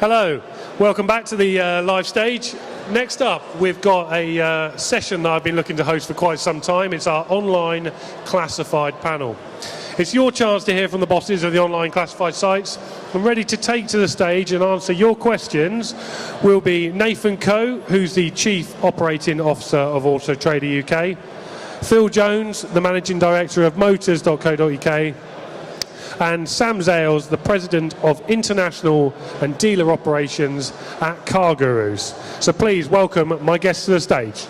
Hello, welcome back to the live stage. Next up, we've got a session that I've been looking to host for quite some time. It's our online classified panel. It's your chance to hear from the bosses of the online classified sites. And ready to take to the stage and answer your questions will be Nathan Coe, who's the Chief Operating Officer of Auto Trader UK, Phil Jones, the Managing Director of Motors.co.uk, and Sam Zales, the President of International and Dealer Operations at CarGurus. So please welcome my guests to the stage.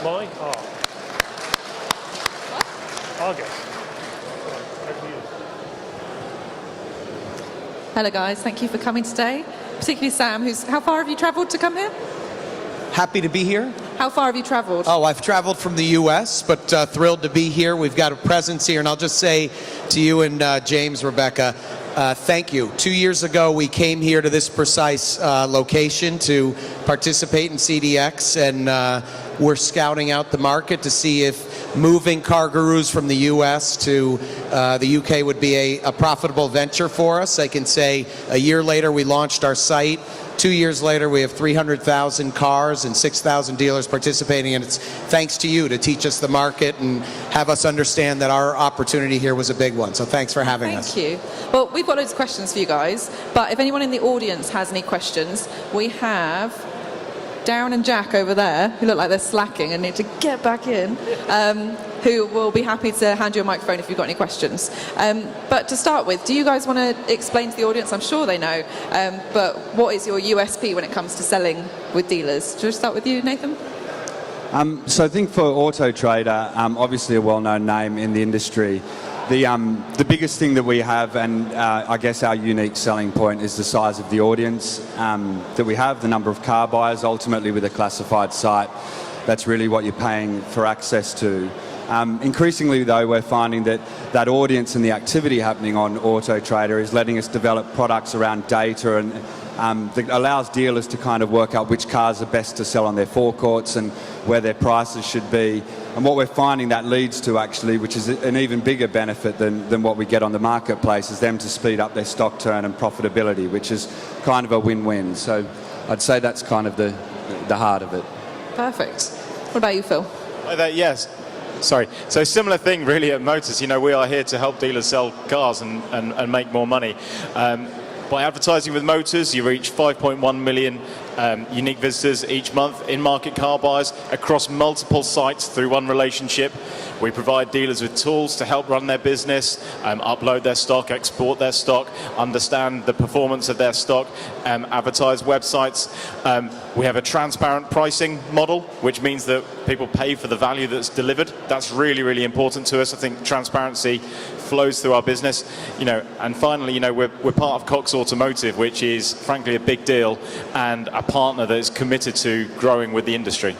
Our guest. Hello guys, thank you for coming today. Particularly Sam, how far have you travelled to come here? Happy to be here. How far have you travelled? Oh, I've traveled from the U.S., but thrilled to be here. We've got a presence here, and I'll just say to you and James, Rebecca, thank you. 2 years ago, we came here to this precise location to participate in CDX, and we're scouting out the market to see if moving CarGurus from the U.S. to the U.K. would be a profitable venture for us. I can say a year later, we launched our site. 2 years later, we have 300,000 cars and 6,000 dealers participating, and it's thanks to you to teach us the market and have us understand that our opportunity here was a big one. So thanks for having us. Thank you. Well, we've got loads of questions for you guys, but if anyone in the audience has any questions, we have Darren and Jack over there, who look like they're slacking and need to get back in, who will be happy to hand you a microphone if you've got any questions. But to start with, do you guys want to explain to the audience, I'm sure they know, but what is your USP when it comes to selling with dealers? Should we start with you, Nathan? So I think for Auto Trader, obviously a well-known name in the industry, the biggest thing that we have, and I guess our unique selling point, is the size of the audience that we have, the number of car buyers. Ultimately, with a classified site, that's really what you're paying for access to. Increasingly, though, we're finding that audience and the activity happening on Auto Trader is letting us develop products around data and that allows dealers to kind of work out which cars are best to sell on their forecourts and where their prices should be. And what we're finding that leads to, actually, which is an even bigger benefit than what we get on the marketplace, is them to speed up their stock turn and profitability, which is kind of a win-win. So I'd say that's kind of the heart of it. Perfect. What about you, Phil? Hi there, yes. Sorry. So similar thing really at Motors. You know, we are here to help dealers sell cars and make more money. By advertising with Motors, you reach 5.1 million unique visitors each month, in-market car buyers across multiple sites through one relationship. We provide dealers with tools to help run their business, upload their stock, export their stock, understand the performance of their stock, advertise websites. We have a transparent pricing model, which means that people pay for the value that's delivered. That's really, really important to us. I think transparency flows through our business. You know, and finally, you know, we're part of Cox Automotive, which is frankly a big deal and a partner that is committed to growing with the industry.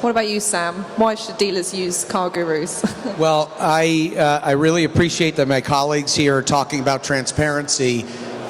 What about you, Sam? Why should dealers use CarGurus? Well, I really appreciate that my colleagues here are talking about transparency.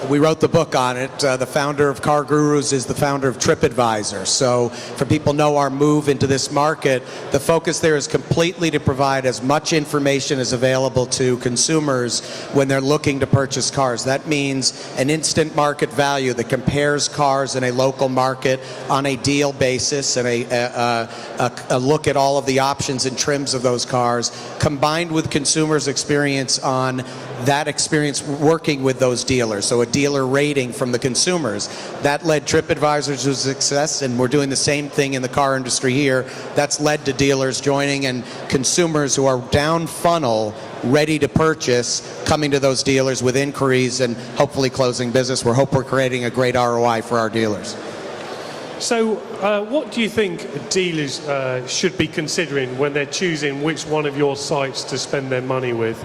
We wrote the book on it. The founder of CarGurus is the founder of TripAdvisor. So for people know our move into this market, the focus there is completely to provide as much information as available to consumers when they're looking to purchase cars. That means an instant market value that compares cars in a local market on a deal basis and a look at all of the options and trims of those cars, combined with consumers' experience on that experience working with those dealers. So a dealer rating from the consumers. That led TripAdvisor to success, and we're doing the same thing in the car industry here. That's led to dealers joining and consumers who are down funnel, ready to purchase, coming to those dealers with inquiries and hopefully closing business. We hope we're creating a great ROI for our dealers. So what do you think dealers should be considering when they're choosing which one of your sites to spend their money with?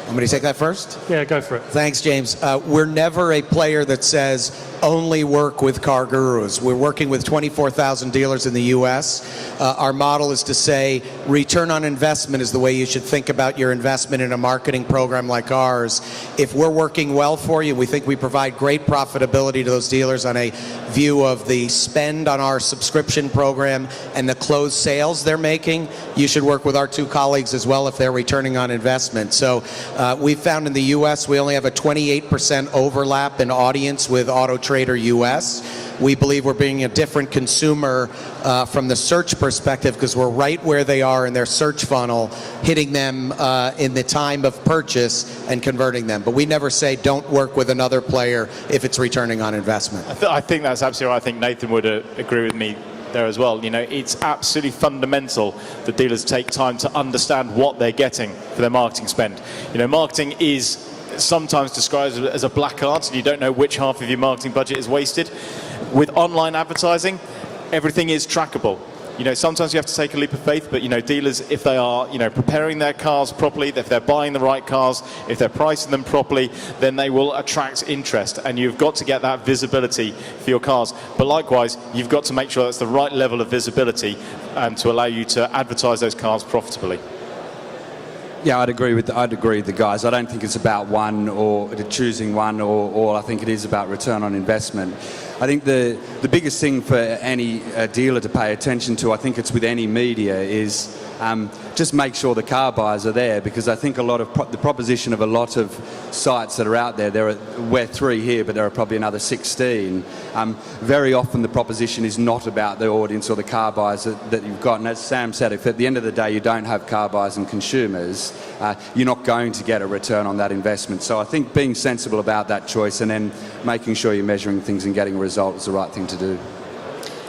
Want me to take that first? Yeah, go for it. Thanks, James. We're never a player that says only work with CarGurus. We're working with 24,000 dealers in the U.S. Our model is to say return on investment is the way you should think about your investment in a marketing program like ours. If we're working well for you, we think we provide great profitability to those dealers on a view of the spend on our subscription program and the closed sales they're making. You should work with our two colleagues as well if they're returning on investment. So We found in the U.S. we only have a 28% overlap in audience with Auto Trader US. We believe we're being a different consumer from the search perspective because we're right where they are in their search funnel, hitting them in the time of purchase and converting them. But we never say don't work with another player if it's returning on investment. I think that's absolutely right. I think Nathan would agree with me there as well. You know, it's absolutely fundamental that dealers take time to understand what they're getting for their marketing spend. You know, marketing is sometimes described as a black art, and you don't know which half of your marketing budget is wasted. With online advertising, everything is trackable. You know, sometimes you have to take a leap of faith, but, you know, dealers, if they are, you know, preparing their cars properly, if they're buying the right cars, if they're pricing them properly, then they will attract interest, and you've got to get that visibility for your cars. But likewise, you've got to make sure that's the right level of visibility to allow you to advertise those cars profitably. Yeah, I'd agree with the guys. I don't think it's about one or choosing one or all. I think it is about return on investment. I think the biggest thing for any dealer to pay attention to, I think it's with any media, is just make sure the car buyers are there, because I think a lot of the proposition of a lot of sites that are out there, we're 3 here, but there are probably another 16. Very often the proposition is not about the audience or the car buyers that you've got. And as Sam said, if at the end of the day you don't have car buyers and consumers, you're not going to get a return on that investment. So I think being sensible about that choice and then making sure you're measuring things and getting a result is the right thing to do.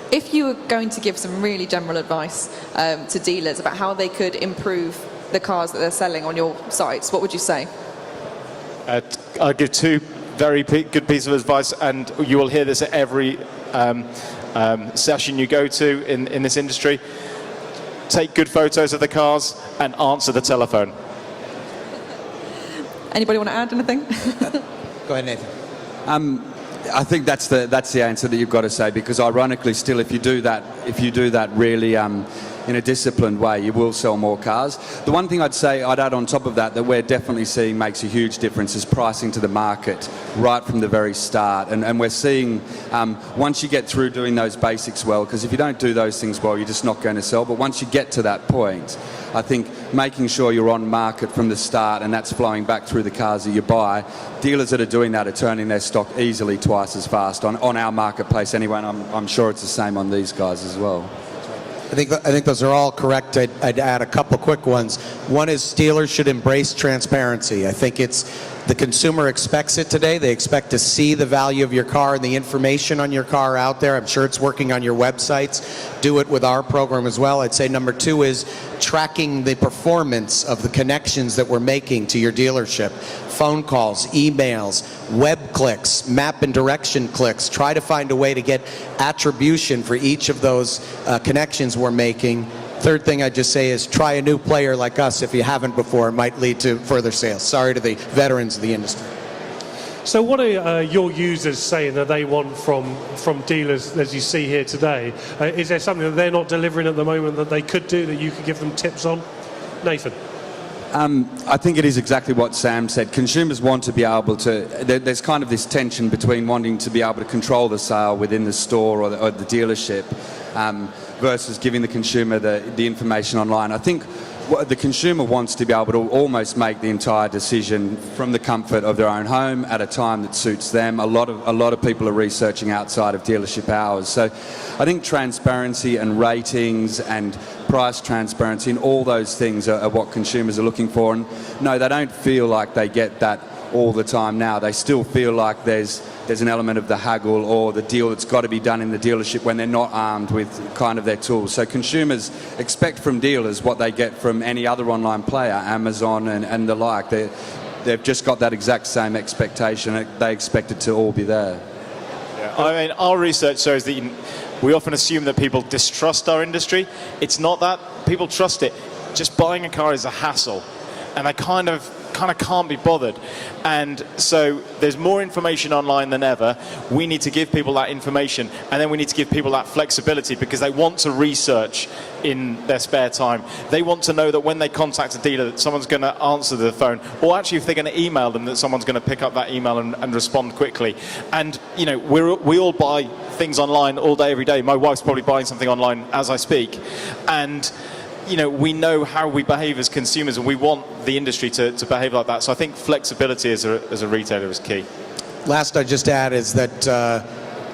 If you were going to give some really general advice to dealers about how they could improve the cars that they're selling on your sites, what would you say? I'll give 2 very good pieces of advice, and you will hear this at every session you go to in this industry. Take good photos of the cars and answer the telephone. Anybody want to add anything? Go ahead, Nathan. I think that's the answer that you've got to say, because ironically still, if you do that really in a disciplined way, you will sell more cars. The one thing I'd add on top of that we're definitely seeing makes a huge difference is pricing to the market right from the very start. And we're seeing once you get through doing those basics well, because if you don't do those things well, you're just not going to sell. But once you get to that point, I think making sure you're on market from the start and that's flowing back through the cars that you buy, dealers that are doing that are turning their stock easily twice as fast on our marketplace anyway, and I'm sure it's the same on these guys as well. I think those are all correct. I'd add a couple quick ones. One is dealers should embrace transparency. I think the consumer expects it today. They expect to see the value of your car and the information on your car out there. I'm sure it's working on your websites. Do it with our program as well. I'd say number 2 is tracking the performance of the connections that we're making to your dealership. Phone calls, emails, web clicks, map and direction clicks. Try to find a way to get attribution for each of those connections we're making. Third thing I'd just say is try a new player like us if you haven't before. It might lead to further sales. Sorry to the veterans of the industry. So what are your users saying that they want from dealers as you see here today? Is there something that they're not delivering at the moment that they could do that you could give them tips on? Nathan? I think it is exactly what Sam said. Consumers want to be able to, there's kind of this tension between wanting to be able to control the sale within the store or the dealership versus giving the consumer the information online. I think the consumer wants to be able to almost make the entire decision from the comfort of their own home at a time that suits them. A lot of people are researching outside of dealership hours. So I think transparency and ratings and price transparency and all those things are what consumers are looking for. And no, they don't feel like they get that all the time now. They still feel like there's an element of the haggle or the deal that's got to be done in the dealership when they're not armed with kind of their tools. So consumers expect from dealers what they get from any other online player, Amazon and the like. They've just got that exact same expectation. They expect it to all be there. Yeah. I mean, our research shows that we often assume that people distrust our industry. It's not that. People trust it. Just buying a car is a hassle, and they kind of can't be bothered. And so there's more information online than ever. We need to give people that information, and then we need to give people that flexibility because they want to research in their spare time. They want to know that when they contact a dealer that someone's going to answer the phone, or actually if they're going to email them, that someone's going to pick up that email and respond quickly. And you know, we all buy things online all day, every day. My wife's probably buying something online as I speak, and we know how we behave as consumers, and we want the industry to behave like that. So I think flexibility as a retailer is key. Last I'd just add is that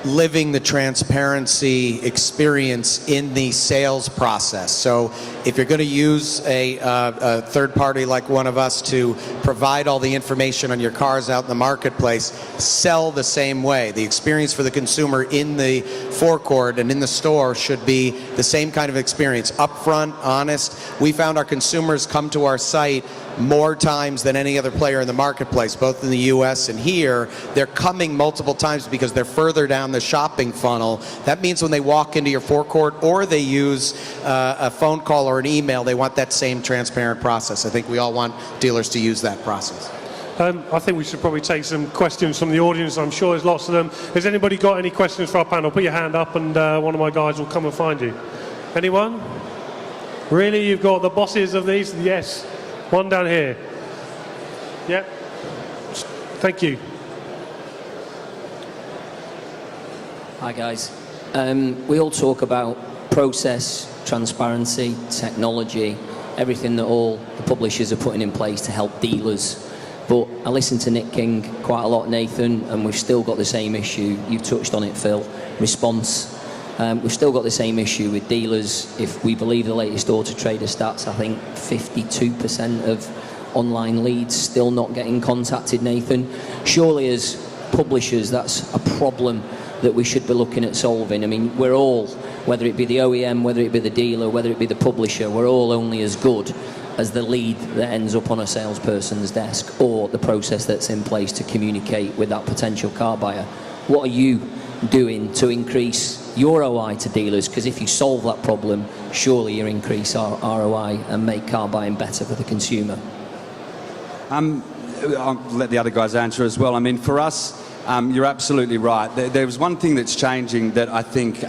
living the transparency experience in the sales process. So if you're going to use a third party like one of us to provide all the information on your cars out in the marketplace, sell the same way. The experience for the consumer in the forecourt and in the store should be the same kind of experience. Upfront, honest. We found our consumers come to our site more times than any other player in the marketplace, both in the US and here. They're coming multiple times because they're further down the shopping funnel. That means when they walk into your forecourt or they use a phone call or an email, they want that same transparent process. I think we all want dealers to use that process. I think we should probably take some questions from the audience. I'm sure there's lots of them. Has anybody got any questions for our panel? Put your hand up and one of my guys will come and find you. Anyone? Really? You've got the bosses of these? Yes. One down here. Yep. Thank you. Hi guys. We all talk about process, transparency, technology, everything that all the publishers are putting in place to help dealers. But I listen to Nick King quite a lot, Nathan, and we've still got the same issue. You've touched on it, Phil. Response. We've still got the same issue with dealers. If we believe the latest Auto Trader stats, I think 52% of online leads still not getting contacted, Nathan. Surely as publishers, that's a problem that we should be looking at solving. I mean, we're all, whether it be the OEM, whether it be the dealer, whether it be the publisher, we're all only as good as the lead that ends up on a salesperson's desk or the process that's in place to communicate with that potential car buyer. What are you doing to increase your ROI to dealers? Because if you solve that problem, surely you increase our ROI and make car buying better for the consumer. I'll let the other guys answer as well. I mean, for us, you're absolutely right. There's one thing that's changing that I think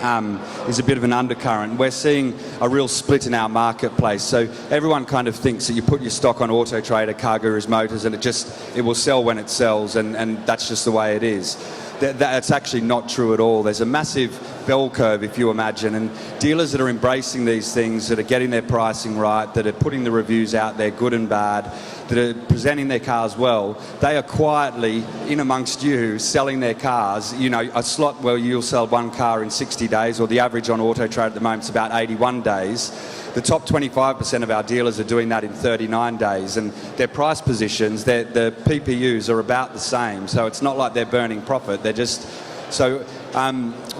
is a bit of an undercurrent. We're seeing a real split in our marketplace. So everyone kind of thinks that you put your stock on Auto Trader, CarGurus, Motors, and it will sell when it sells, and that's just the way it is. That's actually not true at all. There's a massive bell curve, if you imagine, and dealers that are embracing these things, that are getting their pricing right, that are putting the reviews out there, good and bad, that are presenting their cars well, they are quietly, in amongst you, selling their cars. You know, a slot where you'll sell one car in 60 days, or the average on Auto Trader at the moment is about 81 days. The top 25% of our dealers are doing that in 39 days, and their price positions, the PPUs are about the same, so it's not like they're burning profit, they're just... So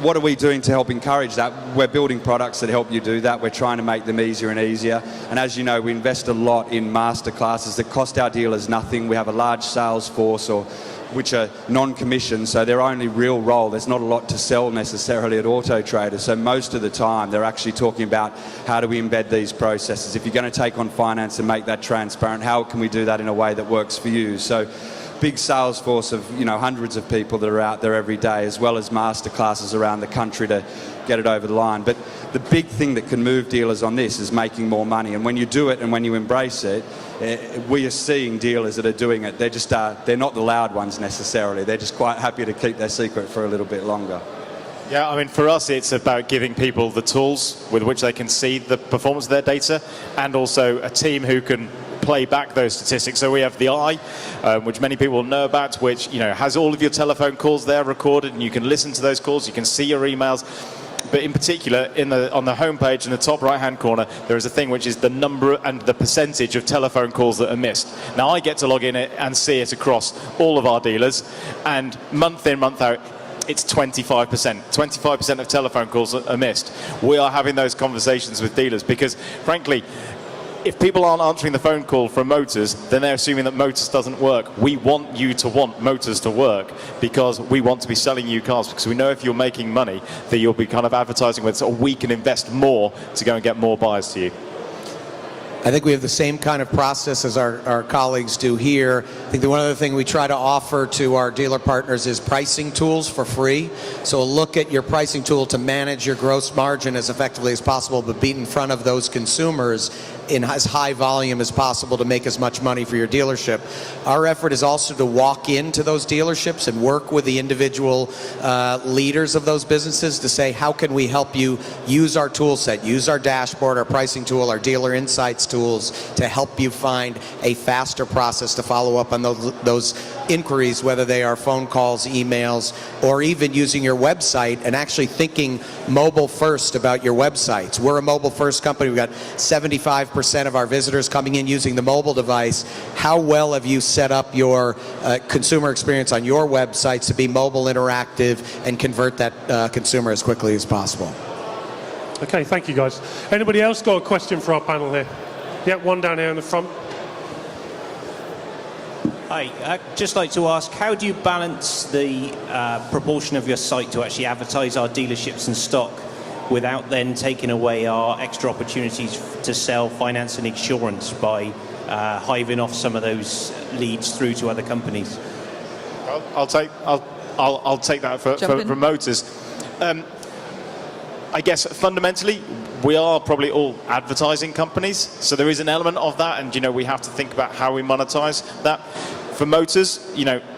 what are we doing to help encourage that? We're building products that help you do that. We're trying to make them easier and easier. And as you know, we invest a lot in masterclasses that cost our dealers nothing. We have a large sales force which are non-commissioned, so their only real role, there's not a lot to sell necessarily at Auto Trader. So most of the time they're actually talking about how do we embed these processes. If you're going to take on finance and make that transparent, how can we do that in a way that works for you? So big sales force of hundreds of people that are out there every day, as well as masterclasses around the country to get it over the line. But the big thing that can move dealers on this is making more money. And when you do it and when you embrace it, we are seeing dealers that are doing it. They're not the loud ones necessarily. They're just quite happy to keep their secret for a little bit longer. Yeah, I mean, for us, it's about giving people the tools with which they can see the performance of their data, and also a team who can play back those statistics. So we have the Eye, which many people know about, which has all of your telephone calls there recorded, and you can listen to those calls, you can see your emails. But in particular, on the homepage in the top right-hand corner, there is a thing which is the number and the percentage of telephone calls that are missed. Now, I get to log in it and see it across all of our dealers, and month in, month out, it's 25%. 25% of telephone calls are missed. We are having those conversations with dealers because, frankly, if people aren't answering the phone call from Motors, then they're assuming that Motors doesn't work. We want you to want Motors to work because we want to be selling you cars, because we know if you're making money that you'll be kind of advertising with, so we can invest more to go and get more buyers to you. I think we have the same kind of process as our colleagues do here. I think the one other thing we try to offer to our dealer partners is pricing tools for free. So look at your pricing tool to manage your gross margin as effectively as possible, but be in front of those consumers in as high volume as possible to make as much money for your dealership. Our effort is also to walk into those dealerships and work with the individual leaders of those businesses to say, how can we help you use our tool set, use our dashboard, our pricing tool, our dealer insights tools to help you find a faster process to follow up on those inquiries, whether they are phone calls, emails, or even using your website and actually thinking mobile first about your websites. We're a mobile first company. We've got 75% of our visitors coming in using the mobile device. How well have you set up your consumer experience on your websites to be mobile interactive and convert that consumer as quickly as possible? Okay, thank you guys. Anybody else got a question for our panel here? Yeah, one down here in the front. Hi, I'd just like to ask, how do you balance the proportion of your site to actually advertise our dealerships and stock without then taking away our extra opportunities to sell finance and insurance by hiving off some of those leads through to other companies? I'll take that for motors. I guess fundamentally we are probably all advertising companies, so there is an element of that, and we have to think about how we monetize that. For motors,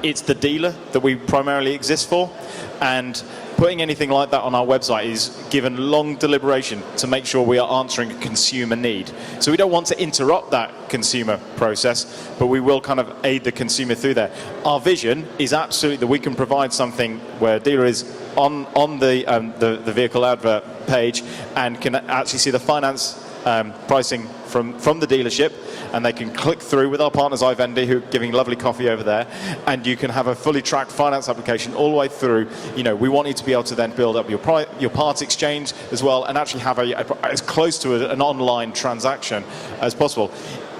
it's the dealer that we primarily exist for, and putting anything like that on our website is given long deliberation to make sure we are answering a consumer need. So we don't want to interrupt that consumer process, but we will kind of aid the consumer through there. Our vision is absolutely that we can provide something where a dealer is on the vehicle advert page and can actually see the finance pricing from the dealership, and they can click through with our partners iVendy, who are giving lovely coffee over there, and you can have a fully tracked finance application all the way through. We want you to be able to then build up your parts exchange as well, and actually have as close to an online transaction as possible.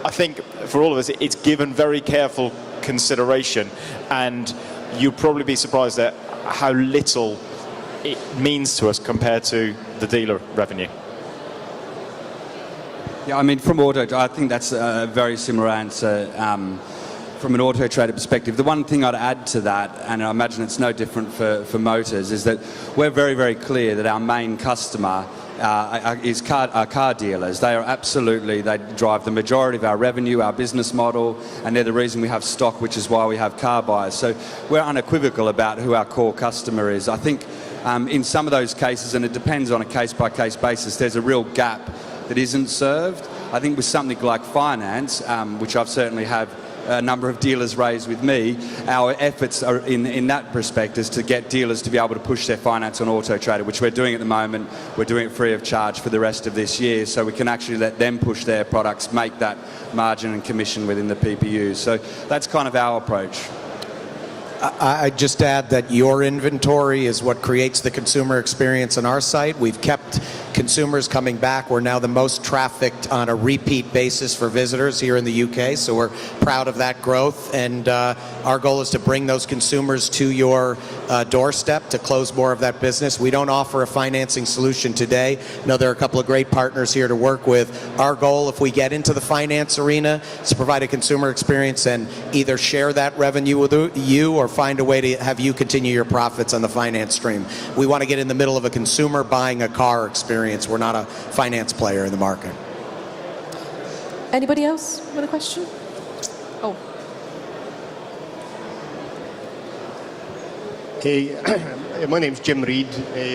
I think for all of us, it's given very careful consideration, and you'd probably be surprised at how little it means to us compared to the dealer revenue. Yeah, I mean, from Auto, I think that's a very similar answer from an Auto Trader perspective. The one thing I'd add to that, and I imagine it's no different for motors, is that we're very, very clear that our main customer is car dealers. They drive the majority of our revenue, our business model, and they're the reason we have stock, which is why we have car buyers. So we're unequivocal about who our core customer is. I think in some of those cases, and it depends on a case-by-case basis, there's a real gap that isn't served. I think with something like finance, which I've certainly have a number of dealers raise with me, our efforts are in that perspective is to get dealers to be able to push their finance on Auto Trader, which we're doing at the moment. We're doing it free of charge for the rest of this year, so we can actually let them push their products, make that margin and commission within the PPU. So that's kind of our approach. I'd just add that your inventory is what creates the consumer experience on our site. We've kept consumers coming back. We're now the most trafficked on a repeat basis for visitors here in the UK, so we're proud of that growth. And our goal is to bring those consumers to your doorstep to close more of that business. We don't offer a financing solution today. No, there are a couple of great partners here to work with. Our goal, if we get into the finance arena, is to provide a consumer experience and either share that revenue with you or find a way to have you continue your profits on the finance stream. We want to get in the middle of a consumer buying a car experience. We're not a finance player in the market. Anybody else with a question? Oh. Hey, my name's Jim Reid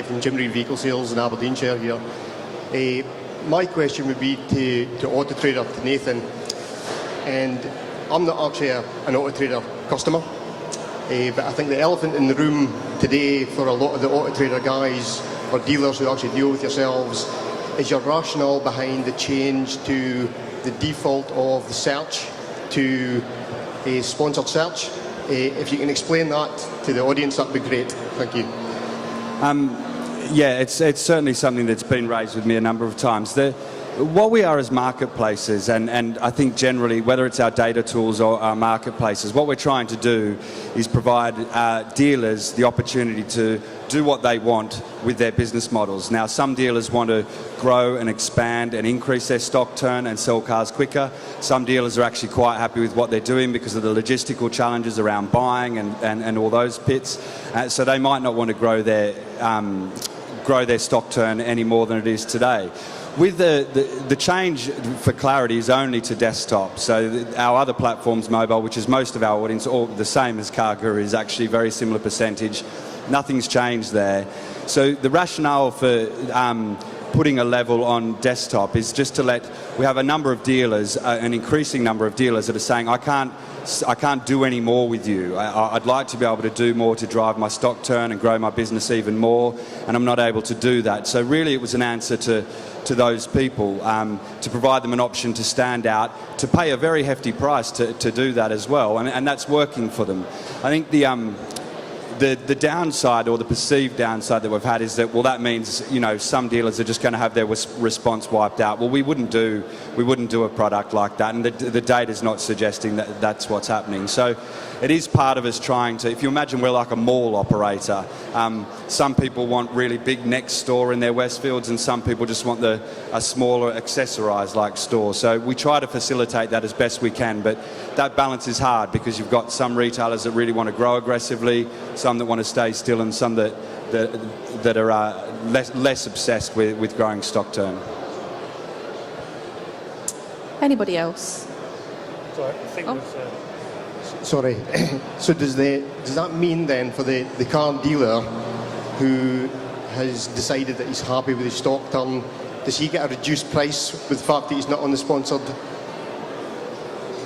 from Jim Reid Vehicle Sales in Aberdeenshire here. My question would be to Auto Trader, to Nathan. And I'm not actually an Auto Trader customer. But I think the elephant in the room today for a lot of the Auto Trader guys or dealers who actually deal with yourselves is your rationale behind the change to the default of the search to a sponsored search. If you can explain that to the audience, that'd be great. Thank you. Yeah, it's certainly something that's been raised with me a number of times. What we are as marketplaces, and I think generally, whether it's our data tools or our marketplaces, what we're trying to do is provide dealers the opportunity to do what they want with their business models. Now, some dealers want to grow and expand and increase their stock turn and sell cars quicker. Some dealers are actually quite happy with what they're doing because of the logistical challenges around buying and all those bits. So they might not want to grow their stock turn any more than it is today. with the change for clarity is only to desktop. So our other platforms, mobile, which is most of our audience, all the same as CarGurus, is actually very similar percentage. Nothing's changed there. So the rationale for putting a level on desktop is just to we have a number of dealers, an increasing number of dealers that are saying, I can't do any more with you. I'd like to be able to do more to drive my stock turn and grow my business even more, and I'm not able to do that. So really it was an answer to those people, to provide them an option to stand out, to pay a very hefty price to do that as well, and that's working for them. I think the downside, or the perceived downside that we've had, is that, well, that means, you know, some dealers are just going to have their response wiped out. Well, we wouldn't do a product like that, and the data is not suggesting that that's what's happening. So it is part of us trying to, if you imagine we're like a mall operator, some people want really big next store in their Westfields, and some people just want a smaller accessorised like store. So we try to facilitate that as best we can, but that balance is hard because you've got some retailers that really want to grow aggressively, some that want to stay still, and some that are less obsessed with growing stock turn. Anybody else? Sorry, I think Sorry. So does that mean then for the car dealer who has decided that he's happy with his stock turn, does he get a reduced price with the fact that he's not on the sponsored?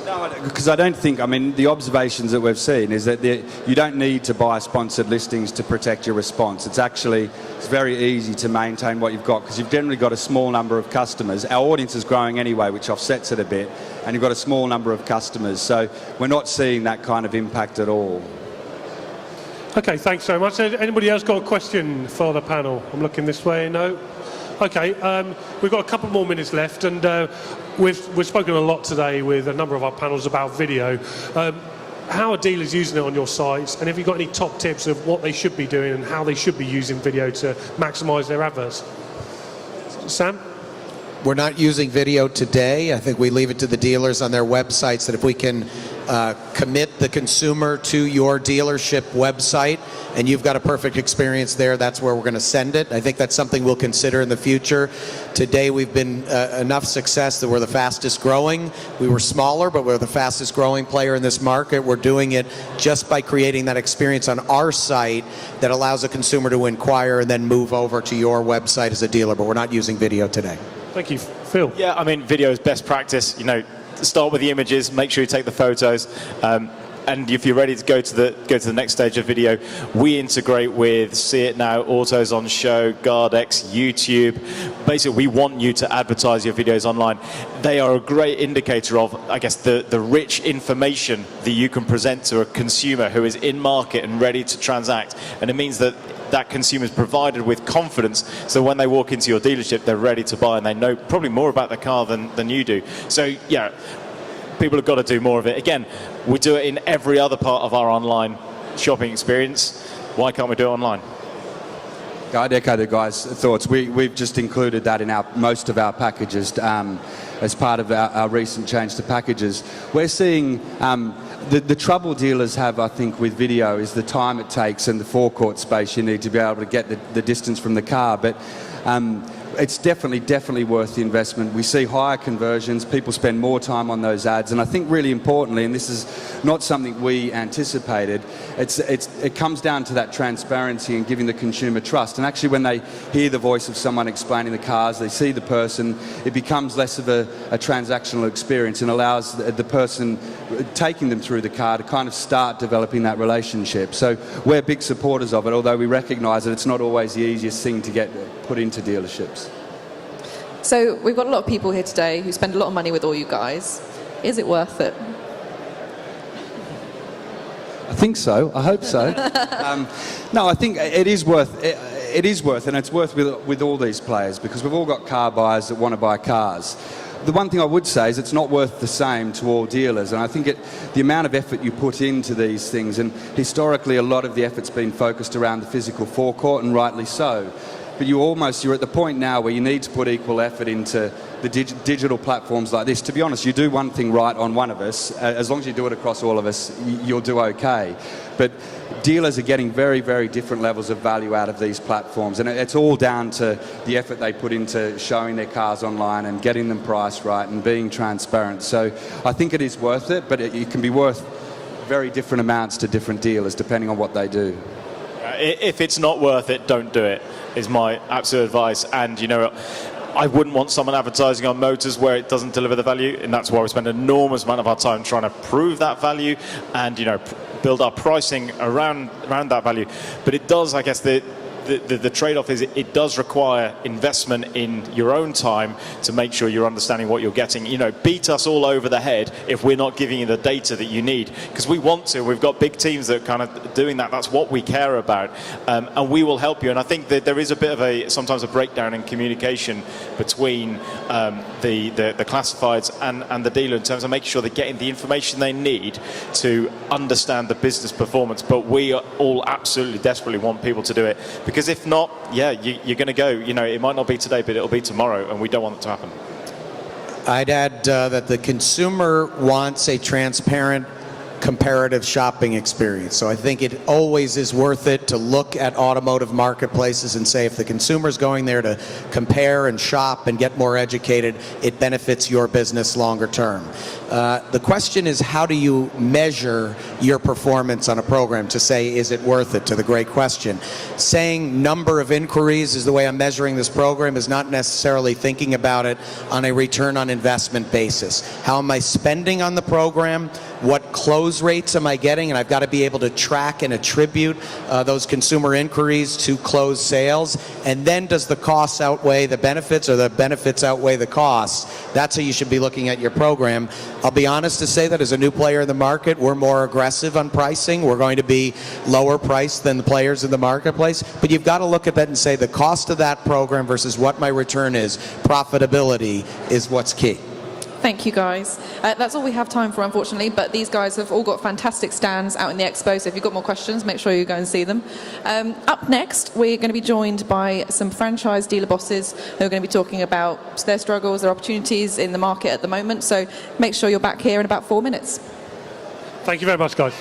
No, because I don't think, I mean, the observations that we've seen is that you don't need to buy sponsored listings to protect your response. It's very easy to maintain what you've got because you've generally got a small number of customers. Our audience is growing anyway, which offsets it a bit, and you've got a small number of customers. So we're not seeing that kind of impact at all. Okay, thanks so much. Anybody else got a question for the panel? I'm looking this way. No? Okay, we've got a couple more minutes left, and we've spoken a lot today with a number of our panels about video. How are dealers using it on your sites, and have you got any top tips of what they should be doing and how they should be using video to maximise their adverts? Sam? We're not using video today. I think we leave it to the dealers on their websites that if we can commit the consumer to your dealership website and you've got a perfect experience there, that's where we're going to send it. I think that's something we'll consider in the future. Today we've been enough success that we're the fastest growing. We were smaller, but we're the fastest growing player in this market. We're doing it just by creating that experience on our site that allows a consumer to inquire and then move over to your website as a dealer, but we're not using video today. Thank you. Phil? Yeah, I mean, video is best practice. You know, start with the images, make sure you take the photos, and if you're ready to go to the next stage of video, we integrate with See It Now, Autos on Show, GuardX, YouTube. Basically, we want you to advertise your videos online. They are a great indicator of, I guess, the rich information that you can present to a consumer who is in market and ready to transact, and it means that consumer is provided with confidence, so when they walk into your dealership, they're ready to buy and they know probably more about the car than you do. So yeah, people have got to do more of it. Again, we do it in every other part of our online shopping experience. Why can't we do it online? I'd echo the guys' thoughts. We've just included that in most of our packages as part of our recent change to packages. We're seeing the trouble dealers have, I think, with video is the time it takes and the forecourt space you need to be able to get the distance from the car. But it's definitely worth the investment. We see higher conversions, people spend more time on those ads, and I think really importantly, and this is not something we anticipated, it comes down to that transparency and giving the consumer trust. And actually when they hear the voice of someone explaining the cars, they see the person, it becomes less of a transactional experience and allows the person taking them through the car to kind of start developing that relationship. So we're big supporters of it, although we recognise that it's not always the easiest thing to get put into dealerships. So we've got a lot of people here today who spend a lot of money with all you guys. Is it worth it? I think so. I hope so. No, I think it is worth. It is worth, and it's worth with all these players because we've all got car buyers that want to buy cars. The one thing I would say is it's not worth the same to all dealers, and I think the amount of effort you put into these things, and historically a lot of the effort's been focused around the physical forecourt, and rightly so. But you're at the point now where you need to put equal effort into the digital platforms like this, to be honest, you do one thing right on one of us, as long as you do it across all of us, you'll do okay. But dealers are getting very, very different levels of value out of these platforms, and it's all down to the effort they put into showing their cars online and getting them priced right and being transparent. So I think it is worth it, but it can be worth very different amounts to different dealers depending on what they do. If it's not worth it, don't do it, is my absolute advice. And you know, I wouldn't want someone advertising on motors where it doesn't deliver the value, and that's why we spend an enormous amount of our time trying to prove that value and, you know, build our pricing around that value. But it does, I guess, the trade-off is it does require investment in your own time to make sure you're understanding what you're getting. You know, beat us all over the head if we're not giving you the data that you need, because we want to. We've got big teams that are kind of doing that. That's what we care about, and we will help you. And I think that there is a bit of sometimes a breakdown in communication between the classifieds and the dealer in terms of making sure they're getting the information they need to understand the business performance. But we all absolutely desperately want people to do it, because if not, yeah, you're going to go, you know, it might not be today, but it'll be tomorrow, and we don't want it to happen. I'd add that the consumer wants a transparent, comparative shopping experience. So I think it always is worth it to look at automotive marketplaces and say, if the consumer's going there to compare and shop and get more educated, it benefits your business longer term. The question is, how do you measure your performance on a program to say, is it worth it, to the great question. Saying number of inquiries is the way I'm measuring this program is not necessarily thinking about it on a return on investment basis. How am I spending on the program? What close rates am I getting? And I've got to be able to track and attribute those consumer inquiries to closed sales. And then does the costs outweigh the benefits, or the benefits outweigh the costs? That's how you should be looking at your program. I'll be honest to say that as a new player in the market, we're more aggressive on pricing. We're going to be lower priced than the players in the marketplace. But you've got to look at that and say the cost of that program versus what my return is, profitability, is what's key. Thank you, guys. That's all we have time for, unfortunately, but these guys have all got fantastic stands out in the expo, so if you've got more questions, make sure you go and see them. Up next, we're going to be joined by some franchise dealer bosses who are going to be talking about their struggles, their opportunities in the market at the moment, so make sure you're back here in about 4 minutes. Thank you very much, guys.